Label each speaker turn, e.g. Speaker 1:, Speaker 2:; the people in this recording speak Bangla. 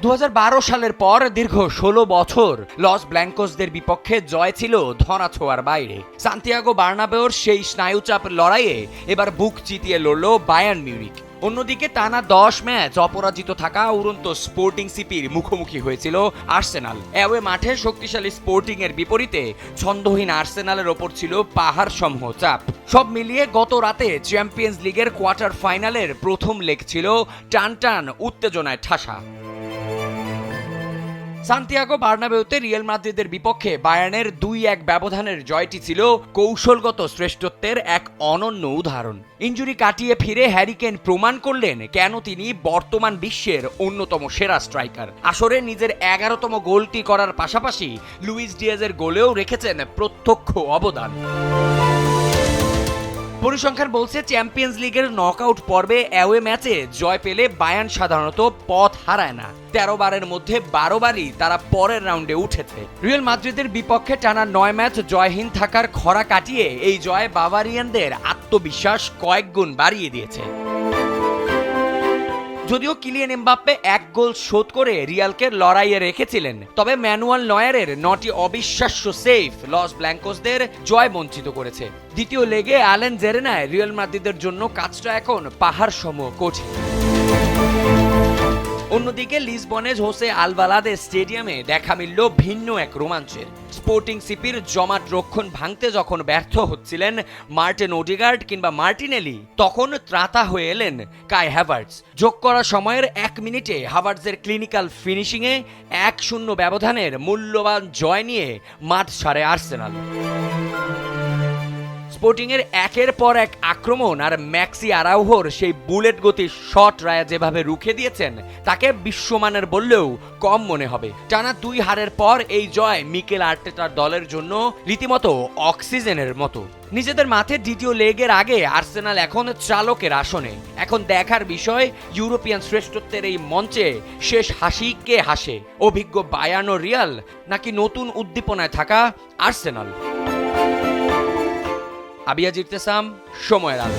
Speaker 1: 2012 সালের পর দীর্ঘ 16 বছর লস ব্ল্যাঙ্কোসদের বিপক্ষে জয় ছিল ধরাছোঁয়ার বাইরে। সান্তিয়াগো বার্নাবেউর সেই স্নায়ুচাপ লড়াইয়ে এবার বুক চিতিয়ে লড়ল বায়ার্ন মিউনিখ। অন্যদিকে টানা 10 ম্যাচ অপরাজিত থাকা উড়ন্ত স্পোর্টিং সিপির মুখোমুখি হয়েছিল আর্সেনাল। অ্যাওয়ে মাঠে শক্তিশালী স্পোর্টিং এর বিপরীতে ছন্দহীন আর্সেনালের ওপর ছিল পাহাড় সমূহ চাপ। সব মিলিয়ে গত রাতে চ্যাম্পিয়ন্স লিগের কোয়ার্টার ফাইনালের প্রথম লেগ ছিল টানটান উত্তেজনায় ঠাসা। সান্তিয়াগো বার্নাবেউতে রিয়াল মাদ্রিদের বিপক্ষে বায়ার্নের 2-1 ব্যবধানের জয়টি ছিল কৌশলগত শ্রেষ্ঠত্বের এক অনন্য উদাহরণ। ইনজুরি কাটিয়ে ফিরে হ্যারি কেন প্রমাণ করলেন কেন তিনি বর্তমান বিশ্বের অন্যতম সেরা স্ট্রাইকার। আসরে নিজের 11তম গোলটি করার পাশাপাশি লুইস ডিয়াজের গোলেও রেখেছেন প্রত্যক্ষ অবদান। পরিসংখ্যান বলছে চ্যাম্পিয়ন্স লিগের নকআউট পর্বে অ্যাওয়ে ম্যাচে জয় পেলে বায়ার্ন সাধারণত পথ হারায় না। 13 বারের মধ্যে 12 বারই তারা পরের রাউন্ডে উঠেছে। রিয়াল মাদ্রিদের বিপক্ষে টানা 9 ম্যাচ জয়হীন থাকার খরা কাটিয়ে এই জয় বাভারিয়ানদের আত্মবিশ্বাস কয়েক গুণ বাড়িয়ে দিয়েছে। যদিও কিলিয়ান এমবাপ্পে 1 গোল শোধ করে রিয়ালকে লড়াইয়ে রেখেছিলেন, তবে ম্যানুয়াল নয়ারের 9টি অবিশ্বাস্য সেভ লস ব্ল্যাঙ্কোসদের জয় বঞ্চিত করেছে। দ্বিতীয় লেগে অ্যালেন জেরেনায় রিয়াল মাদ্রিদের জন্য কাজটা এখন পাহাড় সম কঠিন। অন্যদিকে লিসবনে হোসে আলভালাদে স্টেডিয়ামে দেখা মিলল ভিন্ন এক রোমাঞ্চের। স্পোর্টিং সিপির জমাট রক্ষণ ভাঙতে যখন ব্যর্থ হচ্ছিলেন মার্টিন ওডিগার্ড কিংবা মার্টিনেলি, তখন ত্রাতা হয়ে এলেন কাই হ্যাভার্টজ। যোগ করা সময়ের 1 মিনিটে হ্যাভার্টজের ক্লিনিক্যাল ফিনিশিংয়ে 1-0 ব্যবধানের মূল্যবান জয় নিয়ে মাঠ ছাড়ে আর্সেনাল। স্পোর্টিংয়ের একের পর এক আক্রমণ আর ম্যাক্সি আরাউহোর সেই বুলেট গতির শট রায়া যেভাবে রুখে দিয়েছেন তাকে বিশ্বমানের বললেও কম মনে হবে। টানা 2 হারের পর এই জয় মিকেল আর্টেটার দলের জন্য রীতিমতো অক্সিজেনের মতো। নিজেদের মাঠে দ্বিতীয় লেগের আগে আর্সেনাল এখন চালকের আসনে। এখন দেখার বিষয় ইউরোপিয়ান শ্রেষ্ঠত্বের এই মঞ্চে শেষ হাসি কে হাসে, অভিজ্ঞ বায়ার্ন ও রিয়াল নাকি নতুন উদ্দীপনায় থাকা আর্সেনাল। আবিয়াজ ইরতেসাম, সময়ের আলো।